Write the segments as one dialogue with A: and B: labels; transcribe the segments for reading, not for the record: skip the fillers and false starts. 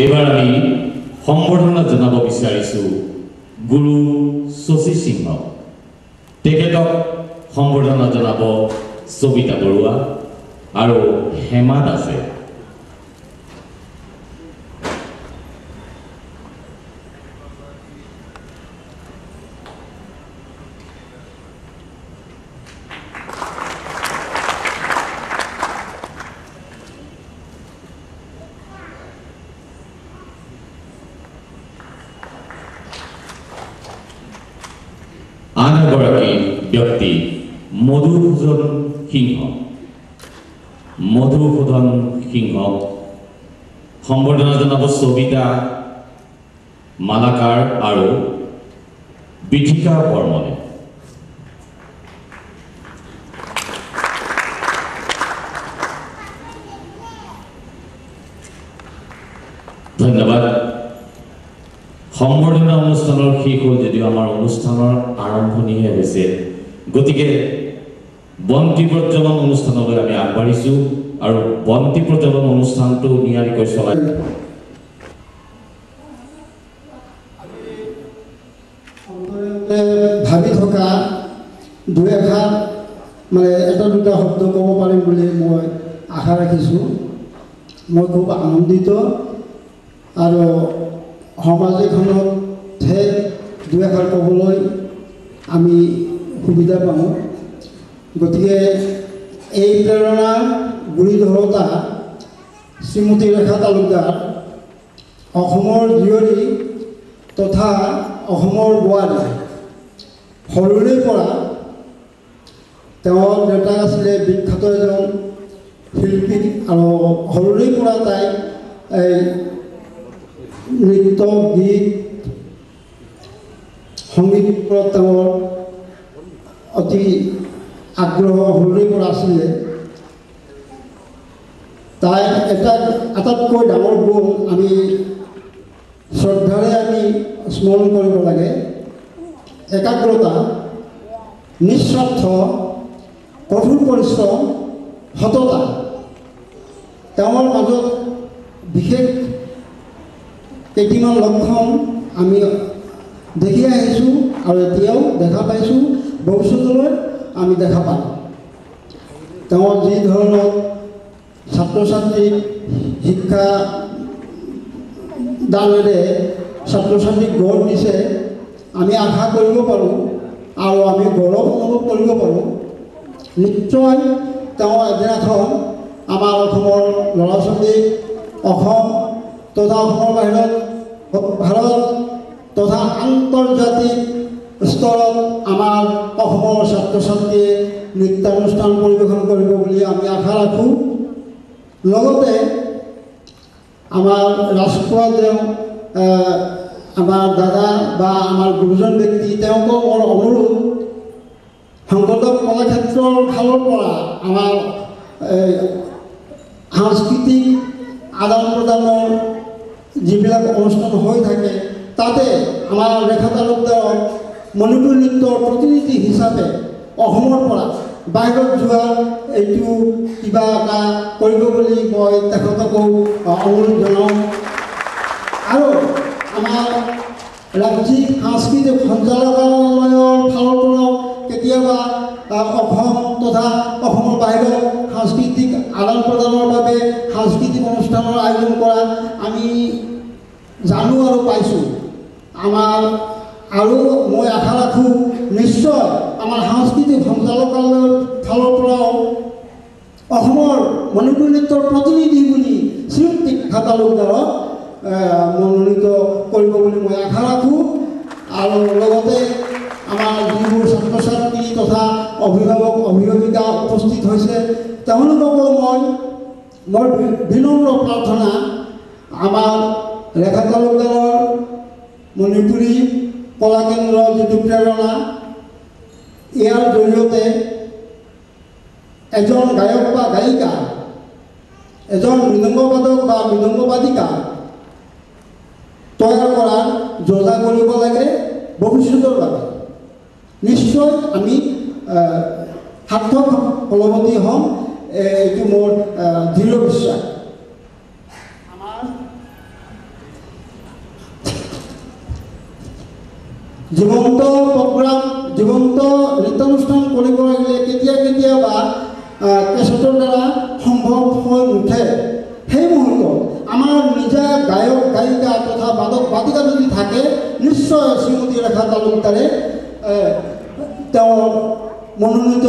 A: এইবাৰ আমি সম্বৰ্ধনা জনাব বিচাৰিছোঁ গুৰু শশী সিংহ। তেখেতক সম্বৰ্ধনা জনাব সবিতা বৰুৱা আৰু হেমা দাসে। আন এগৰাকী ব্যক্তি মধুসূদন সিংহ। মধুসূদন সিংহক সম্বৰ্ধনা জনাব সবিতা মালাকাৰ আৰু বিথিকা বৰ্মনে। ধন্যবাদ। সম্বৰ্ধনা অনুষ্ঠানৰ শেষ হ'ল যদিও আমাৰ অনুষ্ঠানৰ আৰম্ভণিহে হৈছে, গতিকে বন্তি প্ৰজ্বলন অনুষ্ঠানলৈ আমি আগবাঢ়িছোঁ আৰু বন্তি প্ৰজ্বলন অনুষ্ঠানটো নিয়াৰিকৈ চলাই
B: ভাবি থকা দুই এষাৰ মানে এটা দুটা শব্দ ক'ব পাৰিম বুলি মই আশা ৰাখিছোঁ। মই খুব আনন্দিত আৰু সমাজ এখনতহে দুই এষাৰ ক'বলৈ আমি সুবিধা পাওঁ। গতিকে এই প্ৰেৰণাৰ গুৰিধৰোতা শ্ৰীমতী ৰেখা তালুকদাৰ অসমৰ জীয়ৰী তথা অসমৰ বোৱাৰী। সৰুৰে পৰা তেওঁৰ দেউতাক আছিলে বিখ্যাত এজন শিল্পী আৰু সৰুৰে পৰা তাই এই নৃত্য গীত সংগীতৰ ওপৰত তেওঁৰ অতি আগ্ৰহ সৰুৰে পৰা আছিলে। তাই আটাইতকৈ ডাঙৰ গুণ আমি শ্ৰদ্ধাৰে আমি স্মৰণ কৰিব লাগে। একাগ্ৰতা, নিস্বাৰ্থ, কঠোৰ পৰিশ্ৰম, সততা। তেওঁৰ মাজত বিশেষ কেইটিমান লক্ষণ আমি দেখি আহিছোঁ আৰু এতিয়াও দেখা পাইছোঁ, ভৱিষ্যতলৈ আমি দেখা পাম। তেওঁ যি ধৰণৰ ছাত্ৰ ছাত্ৰীক শিক্ষা দানেৰে ছাত্ৰ ছাত্ৰীক গঢ় দিছে, আমি আশা কৰিব পাৰোঁ আৰু আমি গৌৰৱ অনুভৱ কৰিব পাৰোঁ। নিশ্চয় তেওঁ এদিনাখন আমাৰ অসমৰ ল'ৰা ছোৱালীক অসম তথা অসমৰ বাহিৰত ভাৰত তথা আন্তৰ্জাতিক স্তৰত আমাৰ অসমৰ ছাত্ৰ ছাত্ৰীয়ে নৃত্যানুষ্ঠান পৰিৱেশন কৰিব বুলি আমি আশা ৰাখোঁ। লগতে আমাৰ ৰাজখোৱা তেওঁ আমাৰ দাদা বা আমাৰ গুৰুজন ব্যক্তি, তেওঁকো মোৰ অনুৰোধ, শংকৰদেৱ কলাক্ষেত্ৰৰ ফালৰ পৰা আমাৰ সাংস্কৃতিক আদান প্ৰদানৰ যিবিলাক অনুষ্ঠান হৈ থাকে, তাতে আমাৰ ৰেখা তালুকদাৰক মণিপুৰী নৃত্যৰ প্ৰতিনিধি হিচাপে অসমৰ পৰা বাহিৰত যোৱা এইটো কিবা এটা কৰিব বুলি মই তেখেতকো অনুৰোধ জনাওঁ। আৰু আমাৰ ৰাজ্যিক সাংস্কৃতিক সঞ্চালকালয়ৰ ফালৰ পৰাও কেতিয়াবা অসম তথা অসমৰ বাহিৰত সাংস্কৃতিক আদান প্ৰদানৰ বাবে সাংস্কৃতিক অনুষ্ঠানৰ আয়োজন কৰা আমি জানো আৰু পাইছোঁ। আমাৰ আৰু মই আশা ৰাখোঁ নিশ্চয় আমাৰ সাংস্কৃতিক সঞ্চালকালয়ৰ ফালৰ পৰাও অসমৰ মণিপুৰী নৃত্যৰ প্ৰতিনিধি বুলি শ্ৰীমতী ৰেখা তালুকদাৰক মনোনীত কৰিব বুলি মই আশা ৰাখোঁ। আৰু লগতে আমাৰ যিবোৰ ছাত্ৰ ছাত্ৰী তথা অভিভাৱক অভিভাৱিকা উপস্থিত হৈছে, তেওঁলোককো মোৰ বিনম্ৰ প্ৰাৰ্থনা, আমাৰ ৰেখা তালুকদাৰৰ মণিপুৰী কলাকেন্দ্ৰৰ যিটো প্ৰেৰণা, ইয়াৰ জৰিয়তে এজন গায়ক বা গায়িকা, এজন মৃদংগবাদক বা মৃদংগবাদিকা তৈয়াৰ কৰাৰ যোজনা কৰিব লাগে ভৱিষ্যতৰ বাবে। নিশ্চয় আমি সাৰ্থক ফলৱতী হ'ম, এইটো মোৰ দৃঢ় বিশ্বাস। আমাৰ জীৱন্ত প্ৰগ্ৰাম জীৱন্ত নৃত্যানুষ্ঠান কৰিব লাগিলে কেতিয়াবা কেছেটৰ দ্বাৰা সম্ভৱ হৈ নুঠে। সেই মুহূৰ্তত আমাৰ নিজা গায়ক গায়িকা তথা বাদক বাদিকা যদি থাকে নিশ্চয় শ্ৰীমতী ৰেখা তালুকদাৰে তেওঁৰ মনোনীত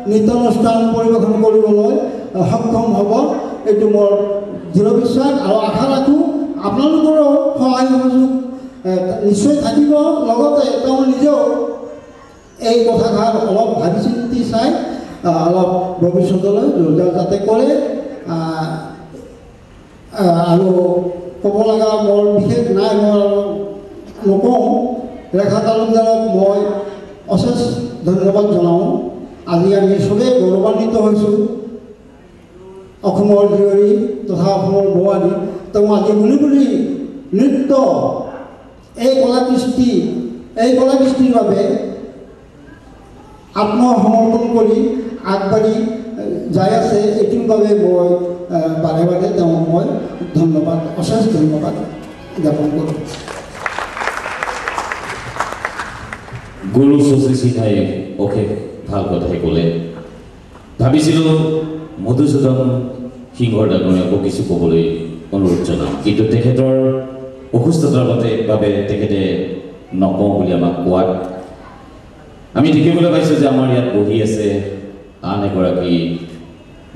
B: নৃত্যানুষ্ঠান পৰিৱেশন কৰিবলৈ সক্ষম হ'ব। এইটো মোৰ দৃঢ় বিশ্বাস আৰু আশা ৰাখোঁ আপোনালোকৰো সহায় সহযোগ নিশ্চয় থাকিব। লগতে তেওঁ নিজেও এই কথাষাৰ অলপ ভাবি চিন্তি চাই অলপ ভৱিষ্যতলৈ জোৰদাৰ যাতে কৰে। আৰু ক'ব লগা মোৰ বিশেষ নাই, মই নকওঁ। ৰেখা তালুকদাৰক মই অশেষ ধন্যবাদ জনাওঁ। আজি আমি চবেই গৌৰৱান্বিত হৈছোঁ। অসমৰ জীয়ৰী তথা অসমৰ বোৱাৰী তেওঁ আজি বুলি নৃত্য এই কলাকৃষ্টিৰ বাবে আত্মসমৰ্পণ কৰি আগবাঢ়ি যাই আছে। এইটোৰ বাবে মই বাৰে বাৰে তেওঁক মই অশেষ ধন্যবাদ জ্ঞাপন কৰোঁ।
A: গুৰু শশী সিনহাই অশেষ ভাল কথাই ক'লে। ভাবিছিলোঁ মধুসূদন সিংহৰ ডাঙৰীয়াকো কিছু ক'বলৈ অনুৰোধ জনাম, কিন্তু তেখেতৰ অসুস্থতাৰ বাবে তেখেতে নকওঁ বুলি আমাক কোৱাত আমি দেখিবলৈ পাইছোঁ যে আমাৰ ইয়াত বহি আছে আন এগৰাকী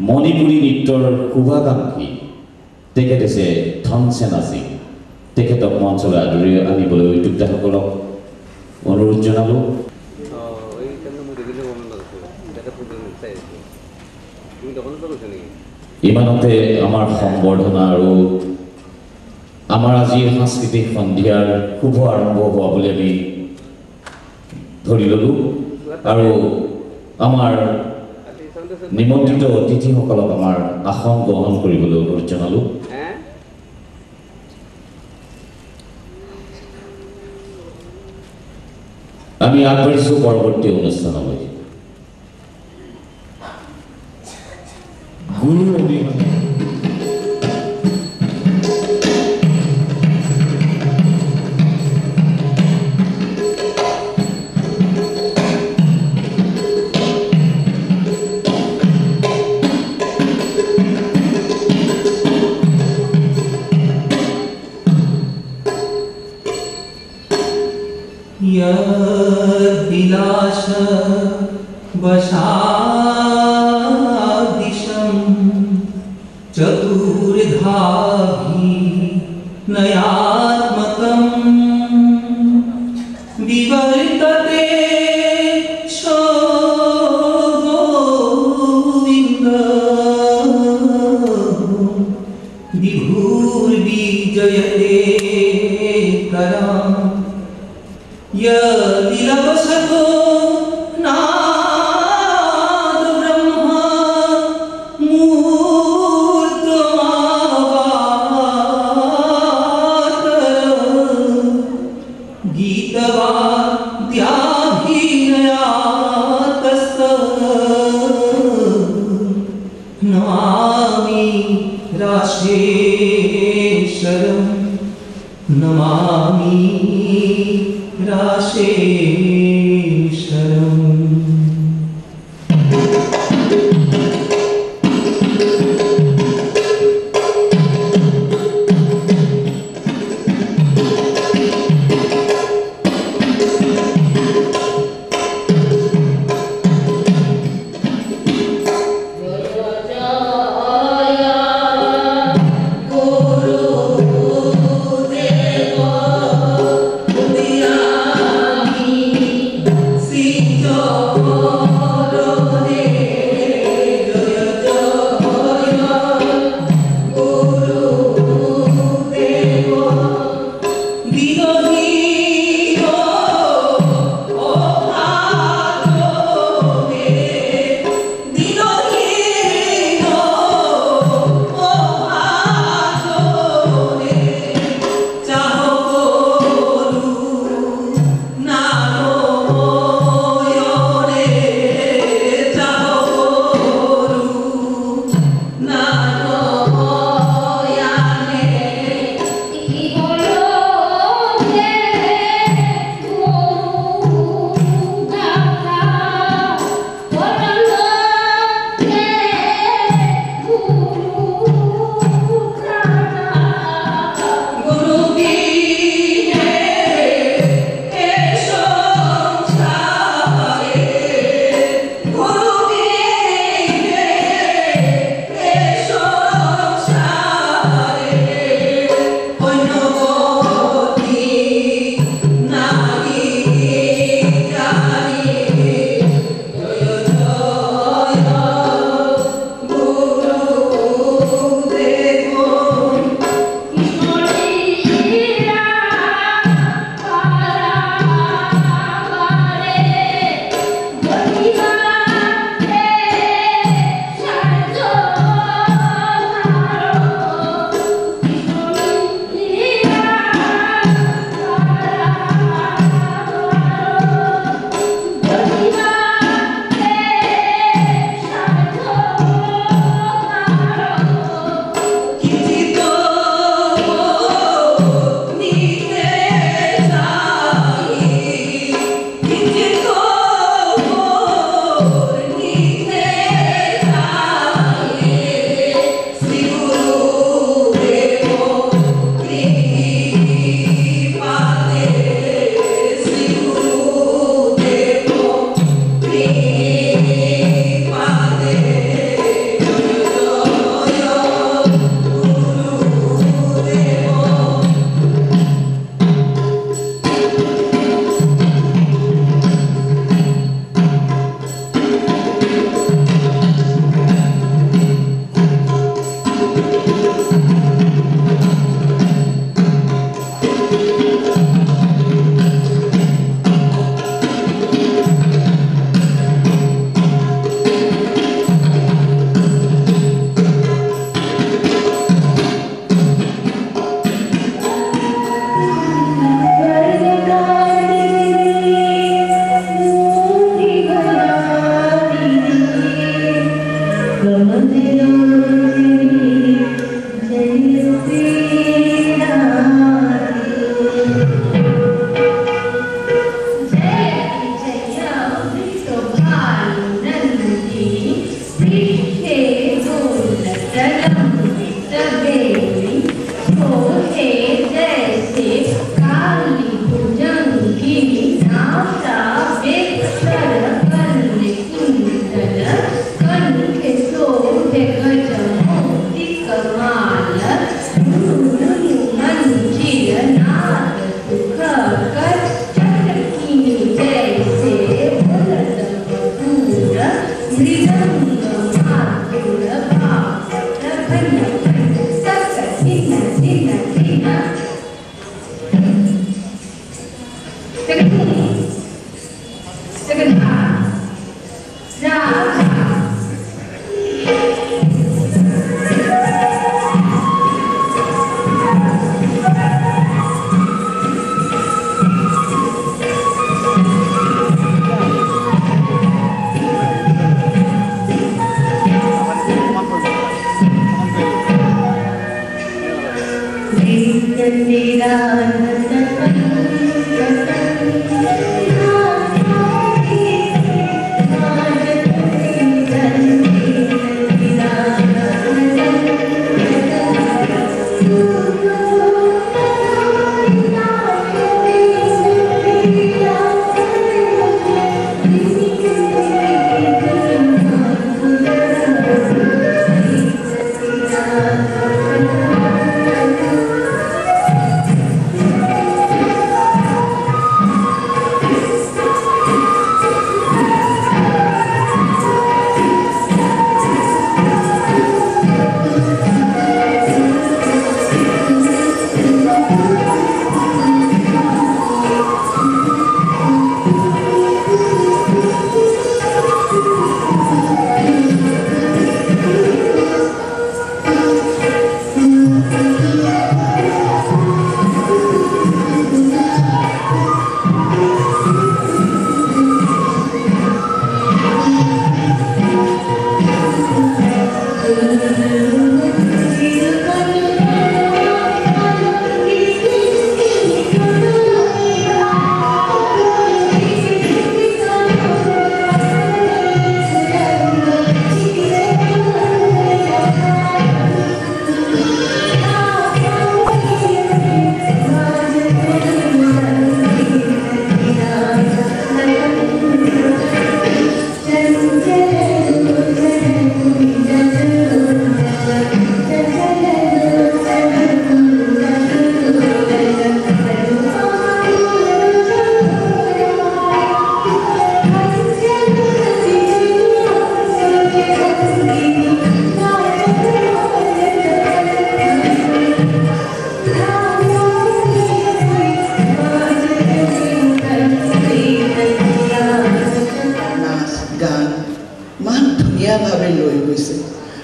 A: মণিপুৰী নৃত্যৰ শুভাকাংক্ষী। তেখেত হৈছে ধনসেনা সিং। তেখেতক মঞ্চলৈ আদৰি আনিবলৈ উদ্যোক্তাসকলক অনুৰোধ জনালোঁ। ইমানতে আমাৰ সম্বৰ্ধনা আৰু আমাৰ আজিৰ সাংস্কৃতিক সন্ধিয়াৰ শুভ আৰম্ভ হোৱা বুলি আমি ধৰি ল'লোঁ। আৰু আমাৰ নিমন্ত্ৰিত অতিথিসকলক আমাৰ আসন গ্ৰহণ কৰিবলৈ অনুৰোধ জনালোঁ। আমি আগবাঢ়িছোঁ পৰৱৰ্তী অনুষ্ঠানলৈ। গুৰু অবিহনে
C: यदिलाश वशादिशं चतुर्धाभि नयात्मकं विवर्तते गोविन्द विभुर्विजयते करम् यदिलवसतो नाद ब्रह्मा मूर्तमावातर गीतवाद्याभिनयातस्त नमामि राशेश्वरं नमामि राशेश्वरम्।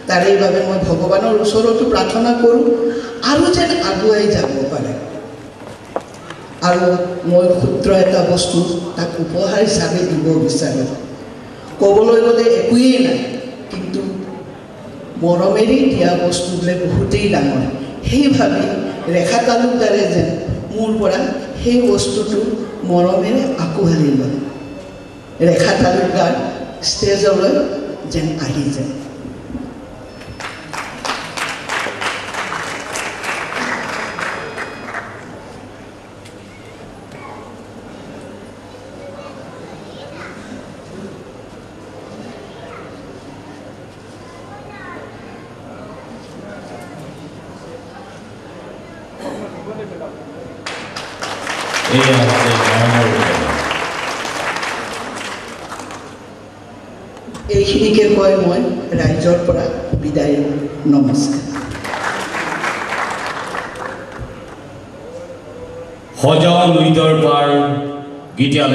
D: তাৰে বাবে মই ভগৱানৰ ওচৰতো প্ৰাৰ্থনা কৰোঁ আৰু যেন আগুৱাই যাব পাৰে আৰু মই ক্ষুদ্ৰ এটা বস্তু তাক উপহাৰ হিচাপে দিব বিচাৰোঁ ক'বলৈ গ'লে একোৱেই নাই কিন্তু মৰমেৰে দিয়া বস্তুবোৰে বহুতেই ডাঙৰ সেই ভাবি ৰেখা তালুকদাৰে যেন মোৰ পৰা সেই বস্তুটো মৰমেৰে আকোৱালি লয় ৰেখা তালুকদাৰ ষ্টেজলৈ যেন আহি যায় এইখিনিকে কৈ মই ৰাইজৰ পৰা বিদায় নমস্কাৰ
A: সজা লুইতৰ পাৰ গীতিয়া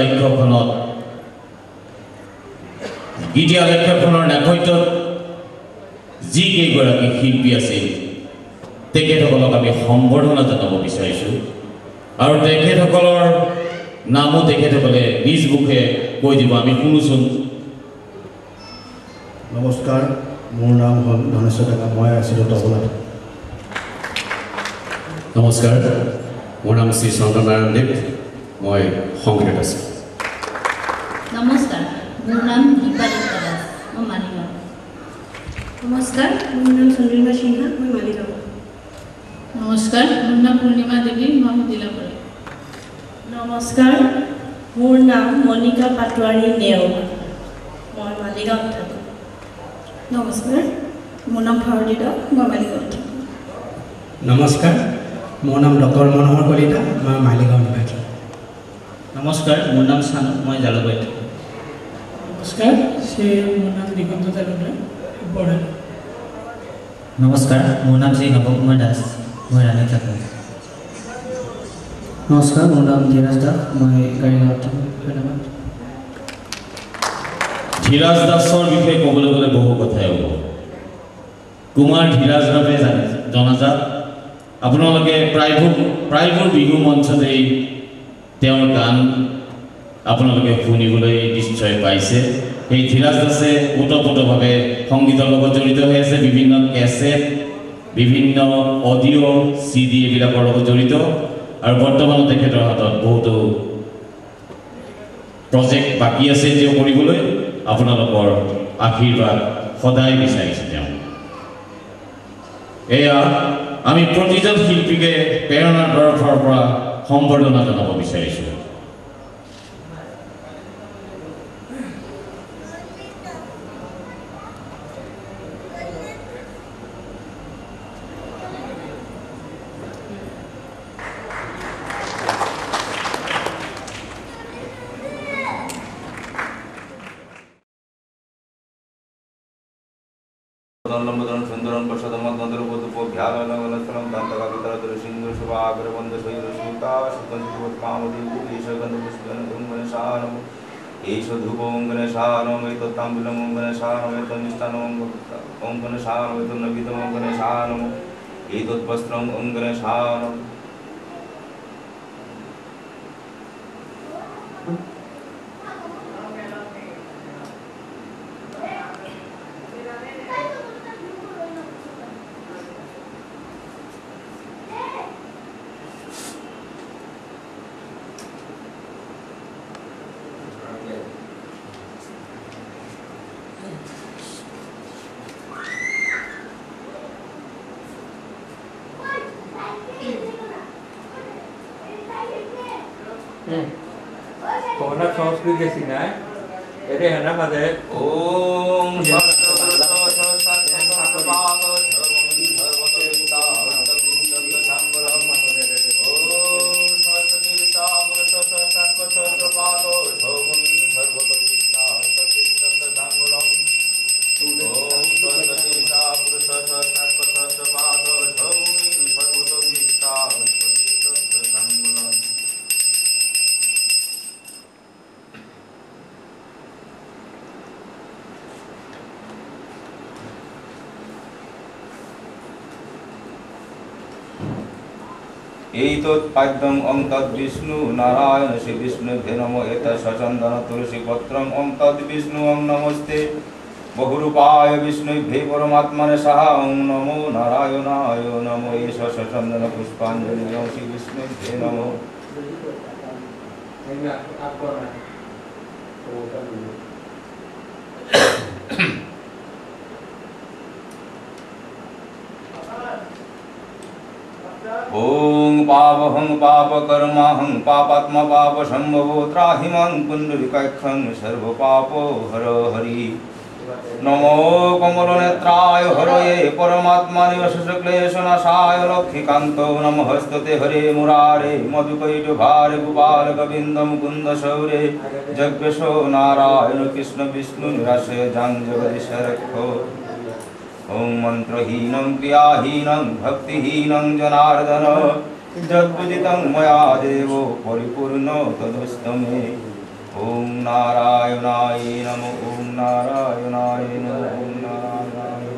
A: লক্ষ্যখনৰ নেপথ্যত যি কেইগৰাকী শিল্পী আছিল তেখেতসকলক আমি সম্বৰ্ধনা জনাব বিচাৰিছোঁ আৰু তেখেতসকলৰ নামো তেখেতসকলে নিজ মুখে কৈ দিব আমি শুনোচোন
E: নমস্কাৰ মোৰ নাম হ'ল ধনেশ্বৰ ডেকা মই আছিলোঁ তবলাত
F: নমস্কাৰ মোৰ নাম শ্ৰী চন্দ্ৰনাৰায়ণ দেৱ মই সংগীত আছোঁ
G: নমস্কাৰ মোৰ নাম দীপা দত্ত দাস মই মালিগাঁও
H: নমস্কাৰ মোৰ নাম চন্দ্ৰিমা সিংহা মই মালিগাঁও
G: নমস্কাৰ মোৰ নাম পূৰ্ণিমা দেৱী মই মতিলাপুৰ
H: নমস্কাৰ মোৰ নাম মনিকা পাটোৱাৰী নেওগ মই মালিগাঁৱত থাকোঁ
I: নমস্কাৰ মোৰ নাম ভাৰতী দাস মই মালিগাঁৱত থাকোঁ
E: নমস্কাৰ মোৰ নাম ডক্টৰ মনোহৰ কলিতা মই মালিগাঁও নিবাসী
J: নমস্কাৰ মোৰ নাম চানু মই জালুকবাৰীত থাকোঁ
K: নমস্কাৰ শ্ৰী মোৰ নাম দিগন্ত তালুকদাৰ বৰা
L: নমস্কাৰ মোৰ নাম শ্ৰী নৱকুমাৰ দাস মই ৰাণীত থাকোঁ
M: নমস্কাৰ মোৰ নাম ধীৰাজ দাস মই গাড়ীগাঁৱত থাকোঁ ধন্যবাদ
A: ধীৰাজ দাসৰ বিষয়ে ক'বলৈ গ'লে বহু কথাই হ'ব কুমাৰ ধীৰাজ বাবে জনাজাত আপোনালোকে প্ৰায়বোৰ বিহু মঞ্চতেই তেওঁৰ গান আপোনালোকে শুনিবলৈ নিশ্চয় পাইছে এই ধীৰাজ দাসে ওতপ্ৰোতভাৱে সংগীতৰ লগত জড়িত হৈ আছে বিভিন্ন কেছেট বিভিন্ন অডিঅ' CD এইবিলাকৰ লগত জড়িত আৰু বৰ্তমান তেখেতৰ হাতত বহুতো প্ৰজেক্ট বাকী আছে যে কৰিবলৈ আপোনালোকৰ আশীৰ্বাদ সদায় বিচাৰিছে তেওঁ এয়া আমি প্ৰতিজন শিল্পীকে প্ৰেৰণাৰ তৰফৰ পৰা সম্বৰ্ধনা জনাব বিচাৰিছোঁ
N: सुंदरम प्रसादमद्वंदरूपोध्यागनगनस्थलं दन्तकापितरदृशिन्दुशुभाग्रबन्धशैलसूताशुकञ्चिपुष्पामदीपुरीशगन्धपुष्पगणशानम् एष धूपों गणेशानम् एतत्ताम्बूलम् गणेशानम् एतन्निष्ठानम् ॐ गणेशानम् एतन्नविधम् गणेशानम् एतद्वस्त्रम् गणेशानम्
O: Kona संस्कृति सिना एरे है ना मदे
N: ओम एतत्पाद्यं ओं तद्विष्णु नारायण श्री विष्णुभ्ये नमो एतत्सचन्दन तुलसी पत्रं ओं तद्विष्णु ओं नमस्ते बहुरूपाय विष्णुभ्ये परमात्मने सह ओं नमो नारायणाय नमो एष सचन्दन पुष्पाञ्जलि ओं श्री विष्णुभ्ये नमो ओं पापहं पापकर्माहं पापात्मा पापसम्भवो त्राहिमां पुण्डरीकाक्षं सर्वपापो हर हरि नमो कमलनेत्राय हरये परमात्मने अशेषक्लेशनाशाय लक्ष्मीकान्तो नमस्तते हरे मुरारे मधुकैटभारे गोपाल गोविन्द मुकुन्द शौरे जगदीशो नारायण कृष्ण विष्णु निराशे जां जगदीशरक्षो ओं मंत्रहीनं क्रियाहीनं भक्तिहीनं जनार्दन यद्विदितं मया देवो परिपूर्णो तदस्तु मे ओं नारायणाय नमो ओं नारायणाय नमो ओं नारायणाय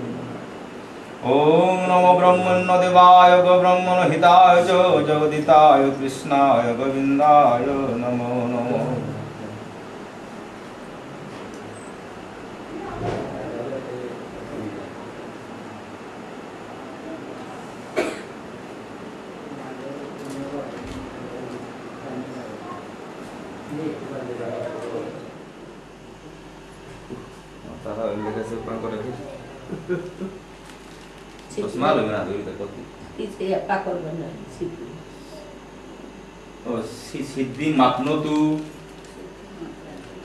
N: ओं नमो ब्रह्मण्यदेवाय ब्रह्मणहिताय च जगदिताय कृष्णाय गोविन्दाय नमो नमो सिद्धि मापनोतु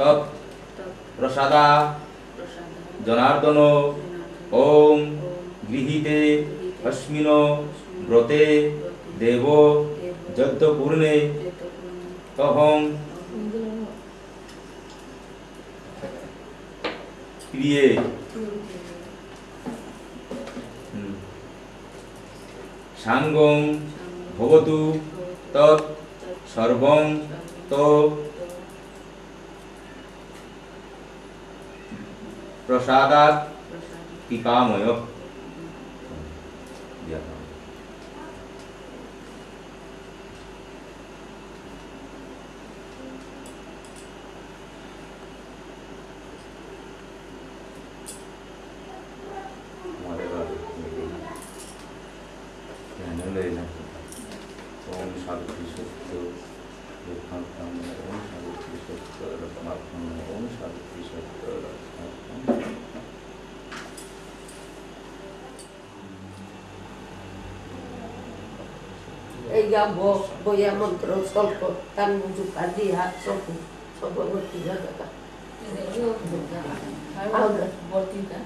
N: तत् प्रसादा जनार्दन ओम गृहीते अस्मिन् व्रते देव यज्ञपूर्णे तहं प्रिये सांगं भवतु तत् सर्वं तो प्रसादात् पिकामय
P: Boya mantro solko tan muju padi hat soku sobo bertiga kata. Ada bertiga.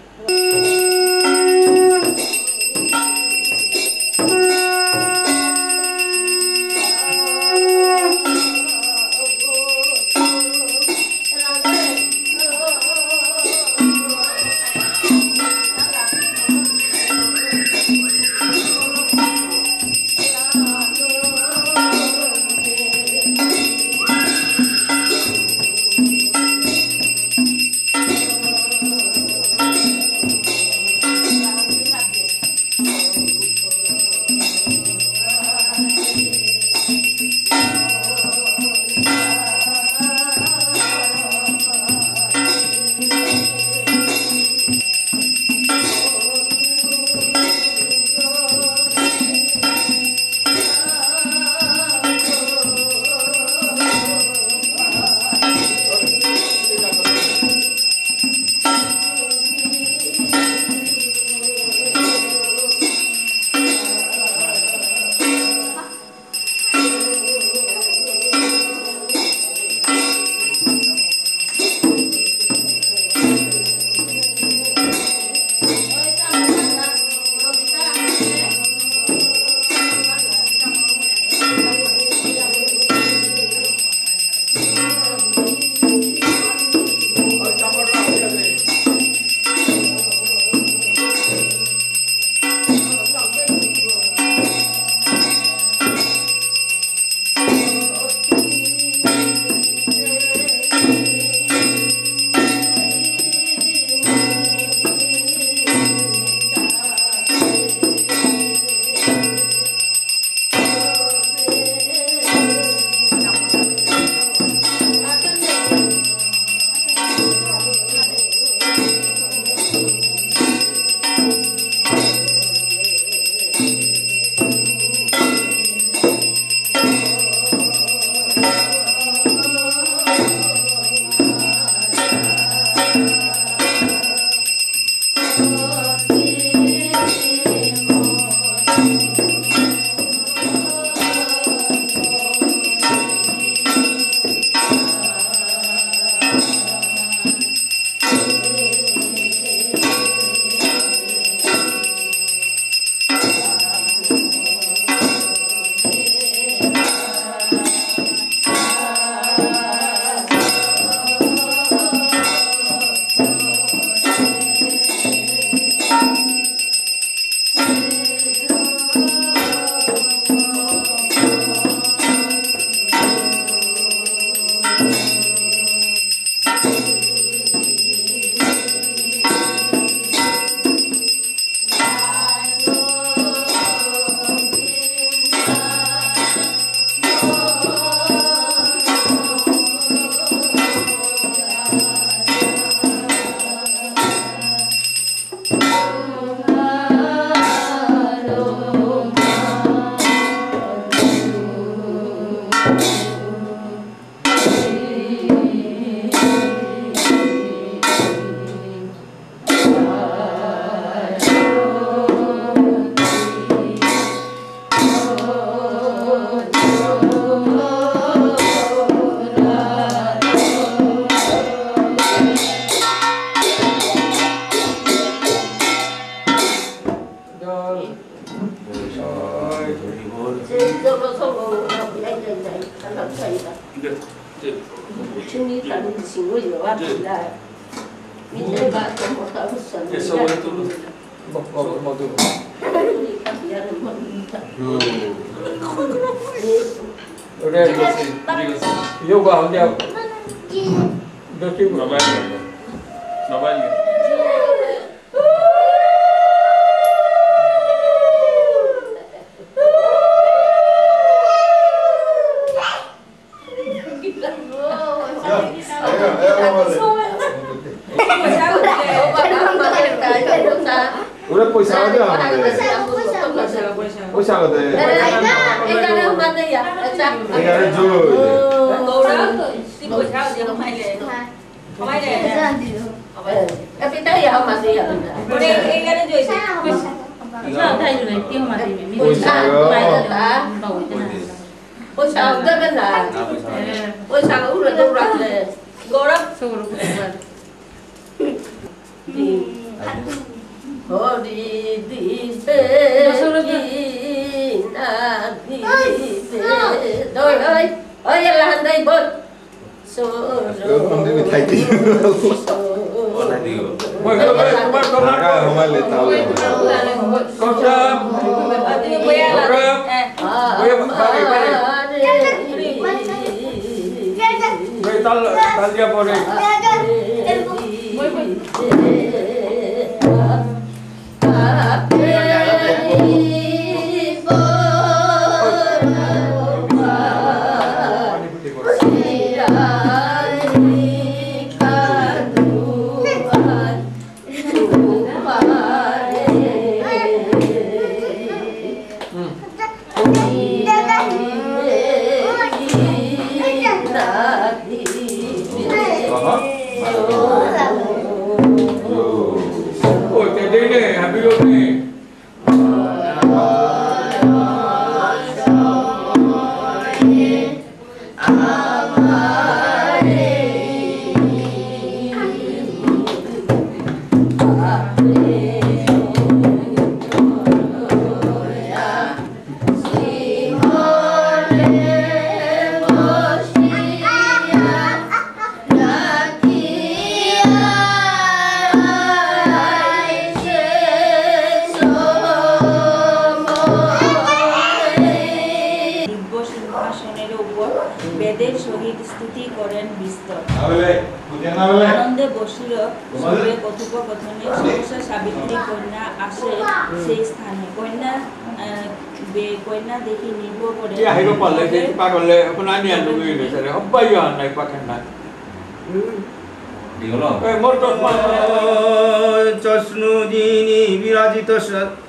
N: চষ্ণুজিনী বিরাজিত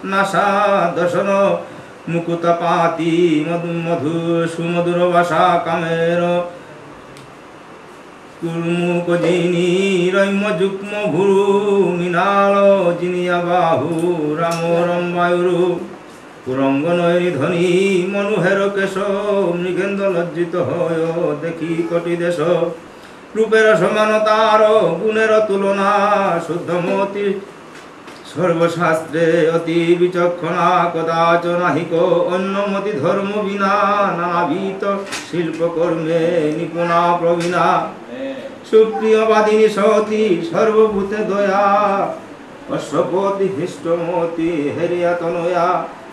N: নাসা দর্শন মুকুতাপাতি মধু সুমধুর ভাষা কামের কুর্মুকজিনী রৈম যুগ্ম ভুরু মৃণাল জিনিয়া বাহু রাম রম্বায়ুরু কুরঙ্গনয়ী ধ্বনি মনুহের কেশ মৃগেন্দ্র লজ্জিত হয় দেখি কোটি দেশ রূপের সমানতার গুণের তুলনা শুদ্ধমতি সর্বশাস্ত্রে অতি বিচক্ষণা কদাচ নাহিক অন্যমতি ধর্ম বিনা নানাবিত শিল্পকর্মে নিপুণা প্রবীণা সুপ্রিয়বাদিনী সতী সর্বভূতে দয়া অশ্বপতি হৃষ্টমতি হেরিয়া তনয়া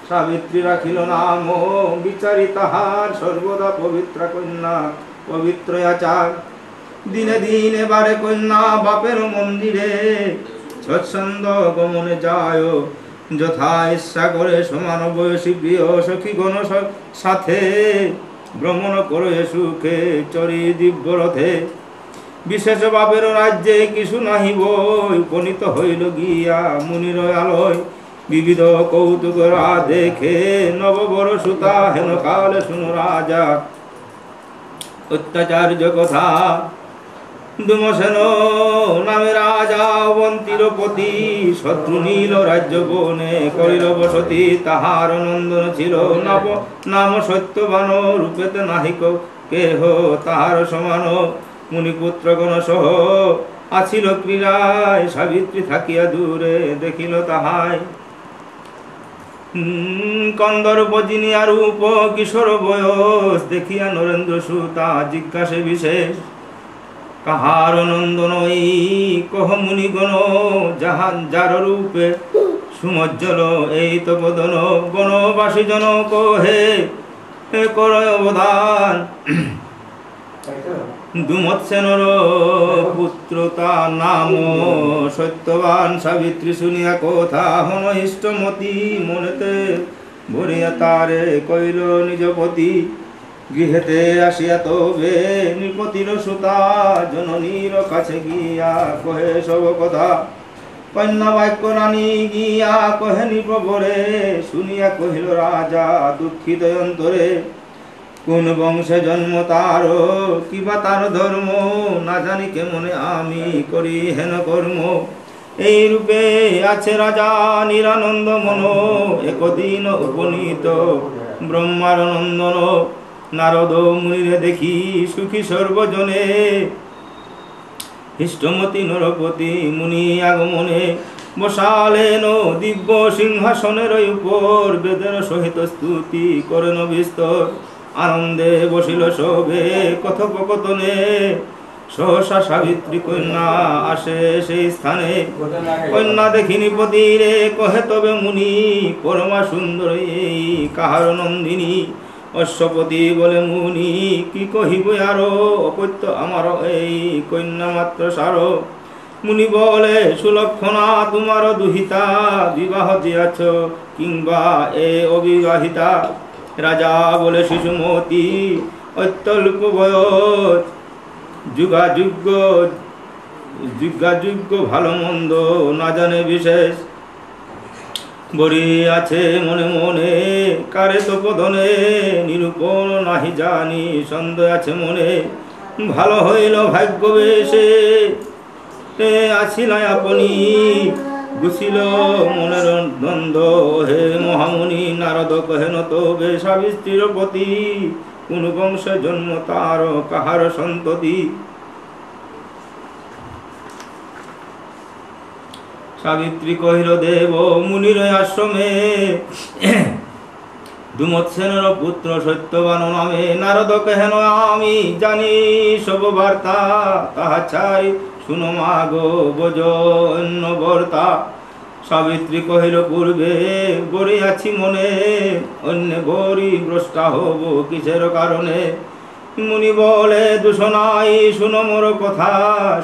N: সাবিত্রী রাখিল নাম বিচারি তাহার সর্বদা পবিত্রা কন্যা পবিত্র আচার দিনে দিনে বারে কন্যা বাপের মন্দিরে সৎসন্দ গমনে যায় যথা ইচ্ছা করে সমান বয়সী প্রিয় সখীগণ সাথে ভ্রমণ করে সুখে চরি দিব্য রথে বিশেষ বাপের রাজ্যে কিছু নাহিব উপনীত হইল গিয়া মুনির আলয় বিবিধ কৌতুকরা দেখে নববর সুতা হেন কালে শুনো রাজা অত্যাচার্য কথা দুমসেন নামে রাজা অবন্তীর পতি শত্রু নীল রাজ্য বনে করিল বসতি তাহার নন্দন ছিল নাম সত্যবান রূপেতে নাহিক কেহ তাহার সমান মুনিপুত্রগণ সহ আছিল ক্রীড়ায় সাবিত্রী থাকিয়া দূরে দেখিল তাহাই কন্দর্প জিনিয়া রূপ কিশোর বয়স দেখিয়া নরেন্দ্র সুতা জিজ্ঞাসে বিশেষ কাহার নন্দন এই কহ মুনিগণ যাহান যার রূপে সুমজ্জল এই তো বদন বনবাসী জন কহে কর অবদান দুমৎসেনর পুত্র তার নাম সত্যবান সাবিত্রী শুনিয়া কথা হন ইষ্টমতি মনেতে ভরিয়া তারে কইল নিজপতি গৃহেতে আসিয়া তবে নৃপতির সুতা জননীর কাছে গিয়া কহে সব কথা কন্যা বাক্য রানী গিয়া কহে নিপবরে শুনিয়া কহিল রাজা দুঃখিত অন্তরে কোন বংশে জন্ম তার কিবা তার ধর্ম না জানি কেমনে আমি করি হেন কর্ম এই রূপে আছে রাজা নিরানন্দ মন একদিন উপনীত ব্রহ্মার নন্দন নারদ মুনিরে দেখি সুখী সর্বজনে ইষ্টমতি নরপতি মুনি আগমনে বসালেন দিব্য সিংহাসনের উপর বেদের সহিত স্তুতি করেন বিস্তর আনন্দে বসিল সবে কথোপকথনে সহসা সাবিত্রী কন্যা আসে সেই স্থানে কন্যা দেখি নৃপতিরে কহে তবে মুনি পরমা সুন্দর এই কাহার নন্দিনী অশ্বপতি বলে মুনি কি কহিব আরো অপত্য আমার এই কন্যা মাত্র সার মুনি বলে সুলক্ষণা তোমার দুহিতা বিবাহ দিয়াছ কিংবা এ অবিবাহিতা রাজা বলে শিশুমতি অত্যল্প বয়স যুগাযুগ ভালো মন্দ না জানে বিশেষ বরি আছে মনে মনে কারে তো পদনে নিরূপণ নাহি জানি সন্দেহ আছে মনে ভালো হইল ভাগ্য বেশে আসিলাই আপনি গুছিল মনের দ্বন্দ্ব হে মহামুনি নারদ কহেন তবে সাবিত্রীর পতি কোন বংশে জন্ম তার কাহার সন্ততি সাবিত্রী কহিল দেব মুনির আশ্রমে দুমৎসেনের পুত্র সত্যবান নামে নারদ কহেন আমি জানি সব বার্তা তাহা চাই শুনো মাগো বোঝ অন্য বর্তা সাবিত্রী কহিল পূর্বে বরি আছি মনে অন্য বরি ভ্রষ্টা হব কিসের কারণে মুনি বলে দূষণাই শুনো মোর কথা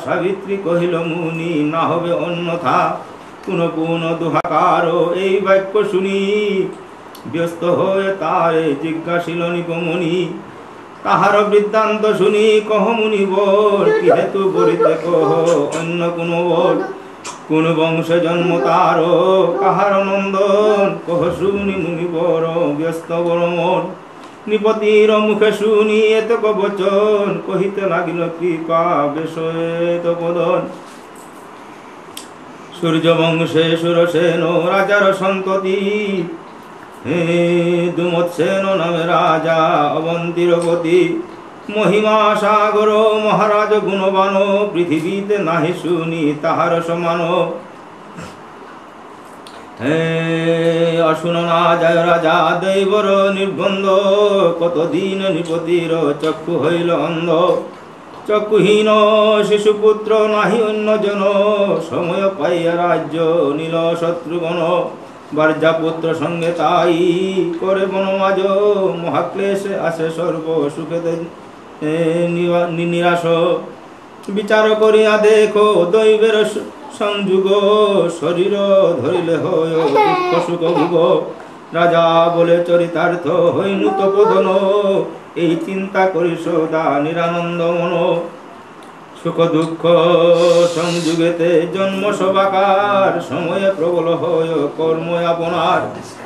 N: সাবিত্রী কহিল মুনি না হবে অন্যথা কোন কোন দুহাকার এই বাক্য শুনি ব্যস্ত হয়ে তারে জিজ্ঞাসিল নিপমণি তাহার বৃত্তান্ত শুনি কহ মুনি বল কি হেতু বলিতে কহ অন্য কোন বল কোন বংশে জন্ম তার কাহার নন্দন কহ শুনি মুনি বড় ব্যস্ত বড় মন নৃপতির মুখে শুনি এতক বচন কহিতে লাগিল কৃপা বেশত বদন সূর্য বংশে সুরসেন রাজার সন্ততি হে দুমৎসেন নামে রাজা অবন্তীর গতি মহিমা সাগর মহারাজ গুণবান পৃথিবীতে নাহি শুনি তাহার সমান হে অশুন না যায় রাজা দৈবর নির্বন্ধ কতদিন নৃপতির চক্ষু হইল অন্ধ চক্ষুহীন শিশুপুত্র নাহি অন্যজন সময় পাইয়া রাজ্য নীল শত্রুগণ বার্যাপুত্র সঙ্গে তাই করে বনমাজ মহাক্লেশে আসে সর্ব সুখেতে নিরাশ বিচার করিয়া দেখো দৈবের সংযুগ শরীর ধরিলে হয় দুঃখ সুখ ভুগ রাজা বলে চরিতার্থ হইনু তপোধন এই চিন্তা করি সদা নিরানন্দ মন সুখ দুঃখ সংযুগেতে জন্ম সবাকার সময়ে প্রবল হয় কর্ম আপনার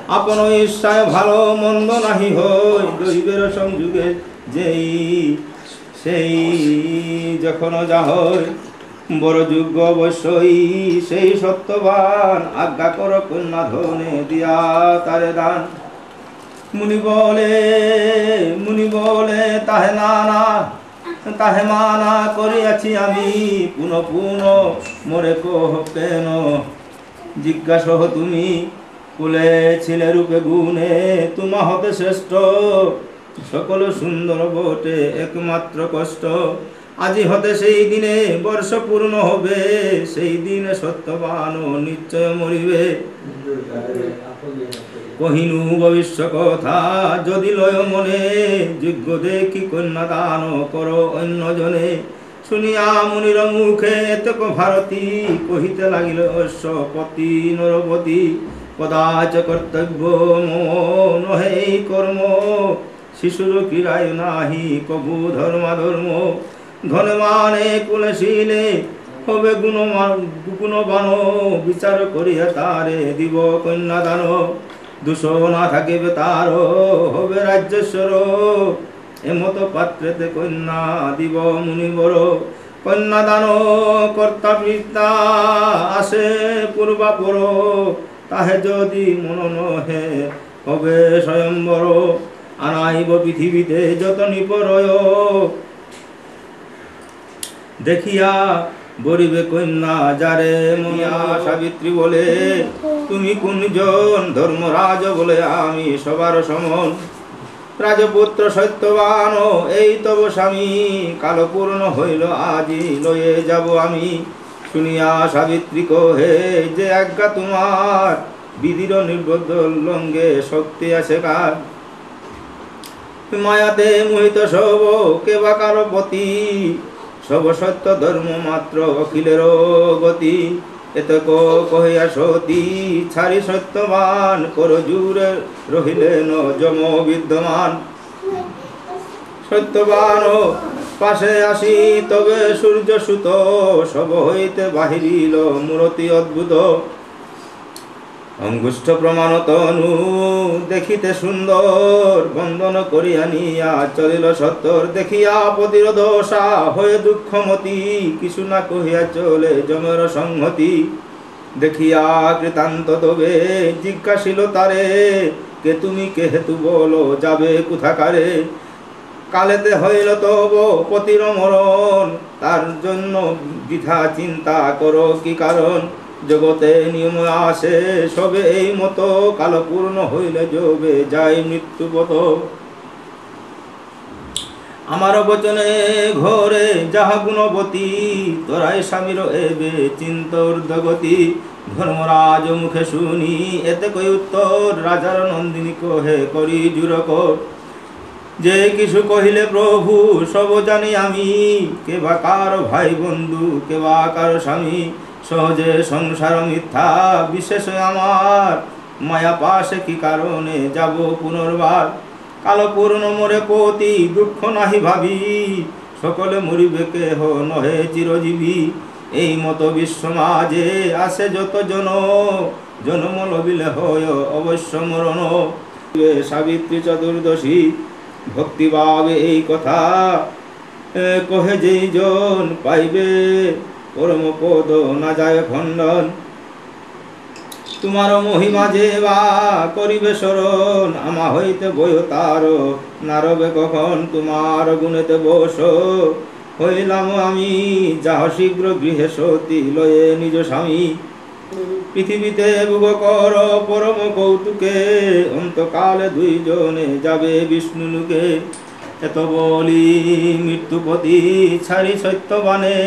N: আপন ইচ্ছায় ভালো মন্দ নাহি হয় দৈবের সংযুগে যেই সেই যখন যা হয় বড় যোগ্য অবশ্যই সেই সত্যবান আজ্ঞা কর কন্যা ধনে দিয়া তারে দান মুনি বলে তাহে তাহে মানা করিয়াছি আমি পুনঃ পুনঃ মোরে কহ কেন জিজ্ঞাসহ তুমি কুলে ছিলে রূপে গুণে তোমা হতে শ্রেষ্ঠ সকল সুন্দর বটে একমাত্র কষ্ট আজি হতে সেই দিনে বর্ষ পূর্ণ হবে, সেই দিনে সত্যবান নিশ্চয় মরিবে। কহিনু ভবিষ্য কথা যদি লয় মনে, যোগ্য দেখি কন্যা দান কর অন্য জনে। শুনিয়া মুনির মুখে এতক ভারতী, কহিতে লাগিল অশ্বপতি নরপতি। কদাচ কর্তব্য মম নহে কর্ম, শিশুর কিরায় নাহি কবু ধর্মাধর্ম। ধনমানে কুলশীলে হবে গুণবান, বিচার করিয়া তারে দিব কন্যাদান। দোষ না থাকিবে তার হবে রাজ্যেশ্বর, এমত পাত্রেতে কন্যা দিব মুনিবর। কন্যাদান কর্তা পিতা আসে পূর্বাপর, তাহে যদি মন নহে হবে স্বয়ম্বর। আনাইব পৃথিবীতে যত নিপরয়, দেখিয়া বরিবে কন্যা যারে মনিয়া। সাবিত্রী বলে তুমি কোনজন, ধর্মরাজ বলে আমি সবার সমন। রাজপুত্র সত্যবান এই তব স্বামী, কাল পূর্ণ হইল আজি লয়ে যাব আমি। শুনিয়া সাবিত্রী কহে যে আজ্ঞা তোমার, বিধির নির্বদ্ধ লঙ্গে শক্তি আছে কার। মায়াতে মোহিত সব কেবা কারো পতি, সব সত্য ধর্ম মাত্র অখিলের গতি। এতক কহিয়া সতী ছাড়ি সত্যবান, কর জুরে রহিলেন যম বিদ্যমান। সত্যবান পাশে আসি তবে সূর্য সুত, সব হইতে বাহিরিল মূরতি অদ্ভুত। অঙ্গুষ্ঠ প্রমাণ তনু দেখিতে সুন্দর, বন্দন করিয়া নিয়া চলিল সত্তর। দেখিয়া প্রতিরোধসা হয়ে দুঃখমতি, কিছু না কহিয়া চলে যমের সংহতি। দেখিয়া কৃতান্ত তবে জিজ্ঞাসিল তারে, কে তুমি কে হেতু বলো যাবে কোথাকারে। কালেতে হইল তব পতির মরণ, তার জন্য বৃথা চিন্তা করো কি কারণ। জগতে নিয়ম আসে সবে এই মতো, কাল পূর্ণ হইলে যবে যাই মৃত্যুপথ। আমার বচনে ঘরে যাহা গুণবতী, তোরাই স্বামীর এবে চিন্ত ঊর্ধ্বগতি। ধর্মরাজ মুখে শুনি এতে কই উত্তর, রাজার নন্দিনী কহে করি জুরক। যে কিছু কহিলে প্রভু সব জানি আমি, কে বা কার ভাই বন্ধু কে বা কার স্বামী। সহজে সংসার মিথ্যা বিশেষ আমার, মায়া পাশে কি কারণে যাব পুনর্বার। কাল পূর্ণ মোরে পতি দুঃখ নাহি ভাবি, সকলে মরিবে কেহ নহে চিরজীবী। এই মতো বিশ্ব মাঝে আসে যত জন, জন্ম লবিলে হয় অবশ্য মরণ। সাবিত্রী চতুর্দশী ভক্তিভাবে এই কথা, কহে যেই জন পাইবে পরম পদ না যায় খণ্ডন। তোমার মহিমা যে বা করিবে স্মরণ, আমা হইতে বয় তার নারবে কখন। তোমার গুণেতে বস হইলাম আমি, যাহ শীঘ্র গৃহে সতী লয়ে নিজ স্বামী। পৃথিবীতে বুক কর পরম কৌতুকে, অন্তকালে দুইজনে যাবে বিষ্ণু লোকে। এত বলি মৃত্যুপতি ছাড়ি সত্যবানে,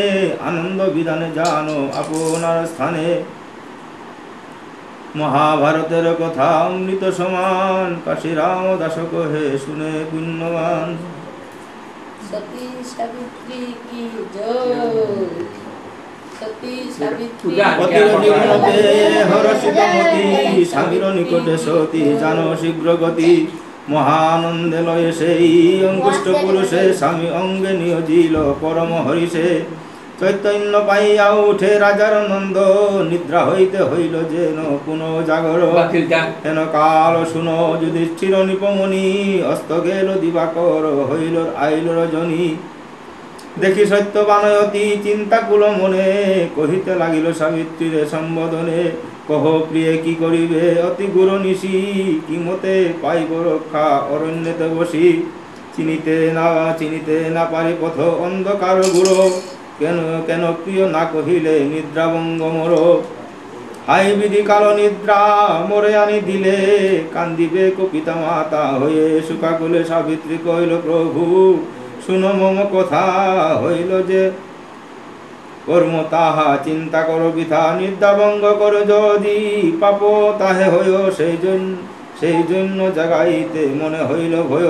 N: আনন্দ বিধানে জানো আপনার স্থানে। মহাভারতের কথা অমৃত সমান, কাশীরাম দাস কহে শুনে পুণ্যবান।
P: সতী সাবিত্রী কি জয়, সতী সাবিত্রী
N: হরষিতমতি। স্বামীর নিকটে সতী জানো শীঘ্র গতি। মহানন্দে লয়ে সেই অঙ্গুষ্ঠ পুরুষে, স্বামী অঙ্গে নিয়োজিল পরম হরিষে। চৈতন্য পাইয়া উঠে রাজার নন্দ, নিদ্রা হইতে হইল যেন পুন জাগর। হেন কাল শুনো যুধিষ্ঠির নিপমণি, অস্ত গেল দিবাকর হইল আইল রজনী। দেখি সত্যবানয়তি চিন্তাকুল মনে, কহিতে লাগিল সাবিত্রীরে সম্বোধনে। কহ প্রিয়ে কি করিবে অতি গুরু নিশি, কি মতে পাইব রক্ষা অরণ্যেতে বসি। চিনিতে না পারি পথ অন্ধকার গুরু, কেন কেন প্রিয় না কহিলে নিদ্রাভঙ্গ মোর। হাই বিধি কালো নিদ্রা মোরে আনি দিলে, কান্দিবে কপিতা মাতা হয়ে সুখাকুলে। সাবিত্রী কহিল প্রভু শুনো মম কথা হইল যে কর্ম তাহা চিন্তা করো বৃথা নিদ্রাভঙ্গ করো যদি পাপ তাহে হইল সেই জন্য জাগাইতে মনে হইল ভয়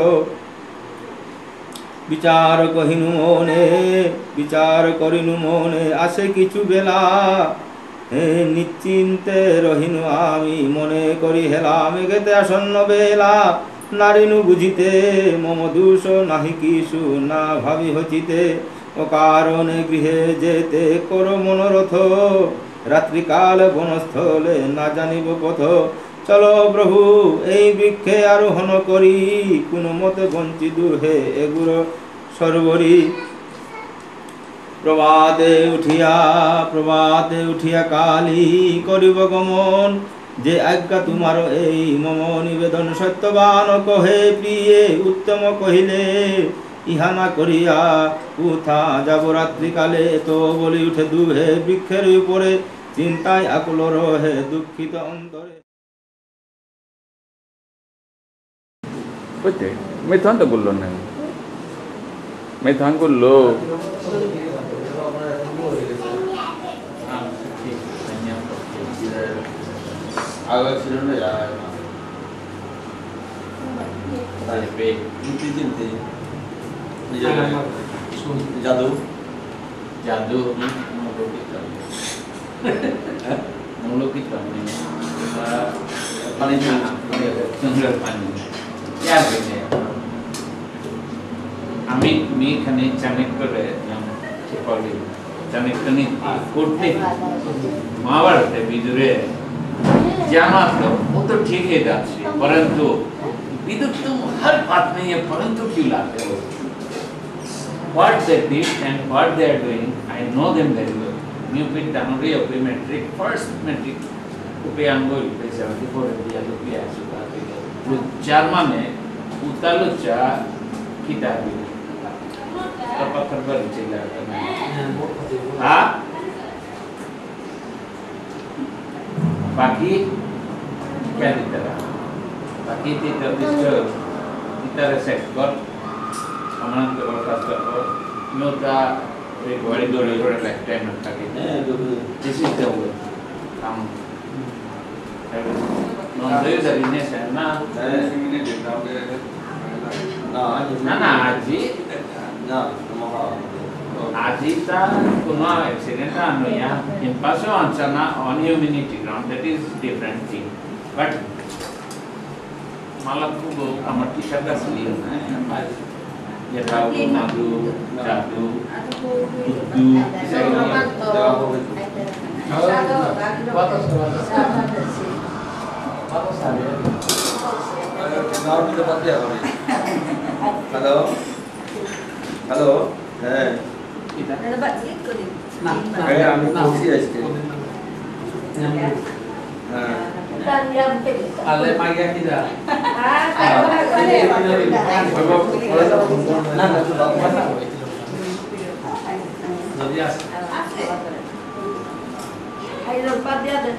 N: বিচার করিনু মনে আসে কিছু বেলা নিশ্চিন্তে রহিনু আমি মনে করি হেলা মেঘেতে আসন্ন বেলা নারিনু বুঝিতে মম দোষ নাহি কিছু না ভাবি হচিতে ও কারণে গৃহে যেতে করো মনোরথ রাত্রিকাল বনস্থলে না জানিব পথ চলো প্রভু এই বৃক্ষে আরোহণ করি কোনো মতে বঞ্চিত হে এগুলো সর্বরি প্রভাতে উঠিয়া কালী করিব গমন যে আজ্ঞা তোমার এই মম নিবেদন সত্যবান কহে প্রিয়ে উত্তম কহিলে ইহা না করিয়া উঠা যাব রাত্রিকালে তো বলি উঠে দুহে বৃক্ষের উপরে চিন্তায় আকুল রহে দুঃখিত অন্তরে
O: ไม่ท้อนตะกุลโลนึงไม่ท้อนกุลโล
Q: agak sini ya tadi pe inti jadu
O: mulu kita ini
Q: paling
O: sumber pani ya begini আমি এখানে চামিক করে বলি চামিক করে করতে মহাভারতে বিদুরে जाना तो वो तो ठीक है दासी परंतु विदुर तुम हर बात में ये परंतु क्यों लाते हो what they did and what they are doing I know them very well new pit tanuri of metric first metric upiangol पे 74 दिया तो भी ऐसा था वो चारमा में उतालुचा किताबी apa kabar cila हाँ pagi क्या देता रहा pagi kita kita reset kor amanan ke orkas kor nota bari dole lifetime nota kita this is the way kamu non deu dari ini sana na aji Ajita kuna accident anu ya impaso ansana on humanity ground that is different thing but malaku go amati shada sliyo na ya tau madu jadu du
Q: halo
P: Ada bat sikit ni.
Q: Kayak ambil kursi aja sikit.
P: Dan yang kita.
M: Ale magia kita.
P: Hai lompat dia ada.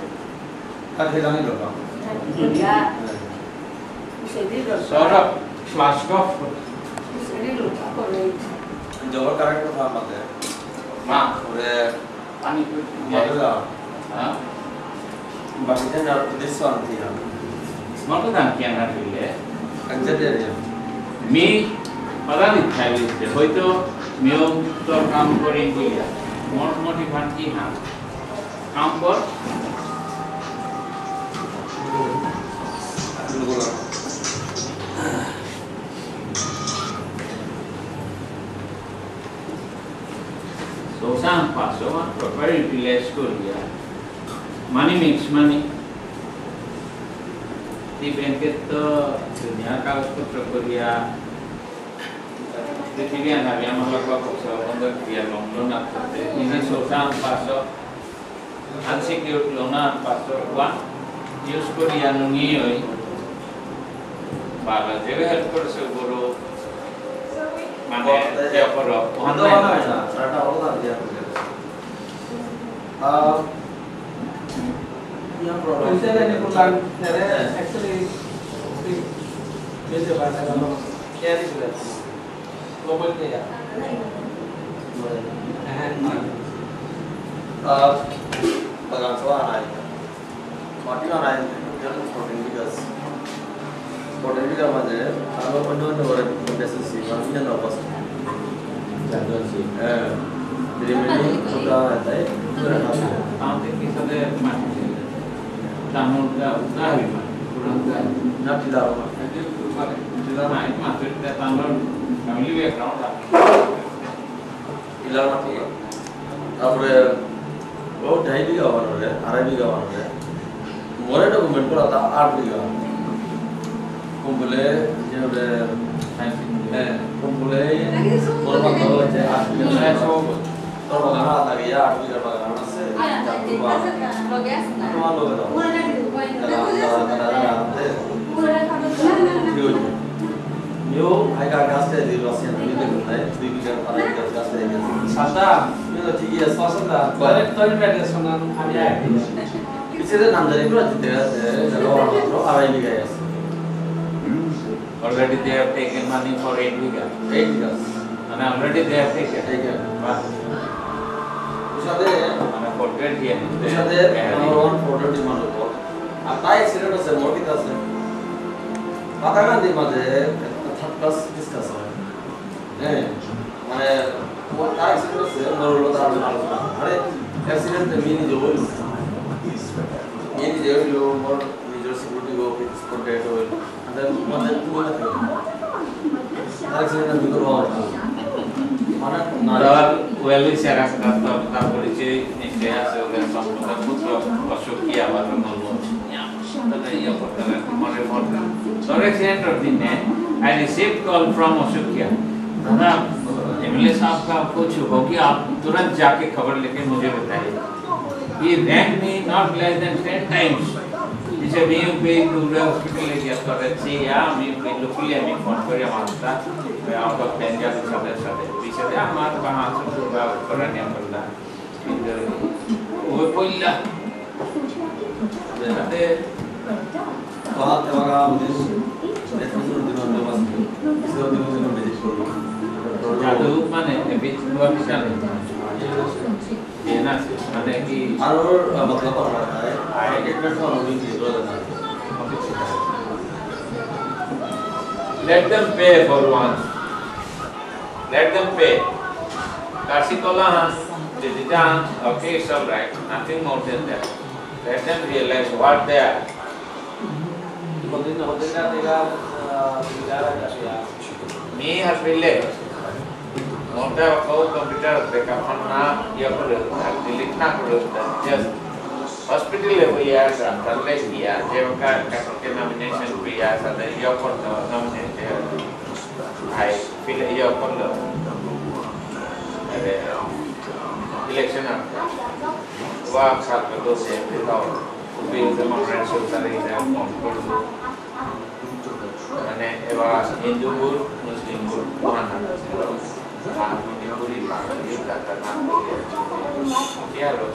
Q: Kan hilangin loh.
P: Ya. Sedih loh.
O: Sorok flash off.
P: Sedih loh. Apa lagi?
Q: Jawab karakter apa ya?
O: Ma,
Q: udah
O: pani tu.
Q: Ya.
O: Hah?
Q: Bagian dari this one dia.
O: Maka kan kian hari le.
Q: Aja dia.
O: Mi, pada ni thai le. Hoi to miom to kam korin gulia. Mor moti bhanti ha. Kam kor. Sosan paso, proper utilize Korea. Money makes money. Di bangkit to dunia kau to Korea. Prithivi anabi amala ko sa onda Korea London at ini sosan paso. Unsecured loan paso one. Use Korea nungi oi. Bala jebe help kor se guru. Mane dia koro online.
Q: Serta Allah dia. Yang problem.
M: Misalnya ini bukan actually biasa bahasa kalau carry sudah.
Q: Bagan soal naik, mati naik, jangan sporting bigas. Sporting bigas macam, kalau penuh orang biasa sih, mati jangan lepas. Jangan sih. Jadi ini sudah ada, sudah ada.
O: Nanti kita ada mati. Tamu dah lima, kurang dah.
Q: Nak tidak apa.
O: Tidak naik mati kita tamu kami lebih kurang dah.
Q: Ilar mati. Apre वो 2.5 बीघा one हो गया 2.5 बीघा one हो गया मोरे document पर आता 8 बीघा कुंबले जब कुंबले मोर बात हो जाए 8 बीघा तो बगाना आता गया 8 बीघा बगाना से यो आई का गास है दिवासियन में देखता है 3 बीघा 2.5 बीघा गास है सादा ये ठीक है स्वासंदा तो बैठे सुना हम आए पीछे से नाम जाने को तेरा जगह तो 2.5 बीघा है
O: already they have taken money for 8 bigha and already they have taken
Q: उसादे
O: and forget here
Q: उसादे number 1 photo demand हो आता एक्सीडेंट से मोटी तरह से पता गांधी माजे प्लस डिस्कस है माने वो एक्सीडेंट से नरोलो दारू अरे एक्सीडेंट मीनी जो मोर मेजर सिक्योरिटी को कॉन्टैक्ट हो अंदर मतलब तू ना एक्सीडेंट में तो माने
O: नाराल वेली सेरा का तो परिचय निश्चय से हो गया संपूर्ण पुत्र अशोक की आवाज में तो ये पता मोरे मोर so accident of the net I received call from Ashokya दादा एमएलए साहब का कुछ हो गया आप तुरंत जाके खबर लेके मुझे बताइए he rang me not less than 10 times जिसे मैं पे पूरा हॉस्पिटल ले गया तो अच्छी या मैं पे लोकली मैं फोन कर या मानता मैं आपका पेंजा से सदस्य पीछे से हमारे कहां से पूरा करने पड़ता इधर वो पहिला ते
Q: बात वाला मुझे नेटवर्क दिनों में बस इसको दिनों में विजिट करो
O: जादू माने बीच दो विशाल ये ना माने कि
Q: और मतलब पता है आई गेट का मूवी की जरूरत है
O: let them pay for once let them pay Karsikola Didijan okay it's all right nothing more than that let them realize what they are me has been late motor को computer backup करना या कर delete ना करो just hospital level या कर ले किया जब का के nomination भी या सारे या कर nomination I feel या कर लो अरे election आता वाह साल में 2 से बताओ भी जमा फ्रेंड्स सारे इधर कौन कर दो मैंने एवं हिंदू गुरु मुस्लिम गुरु पुराना पूरी बात ये करना क्या लोग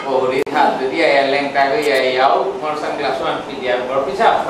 O: Oh, lihat itu dia yang lengkap ya, mau sang gelasuan video berpisah.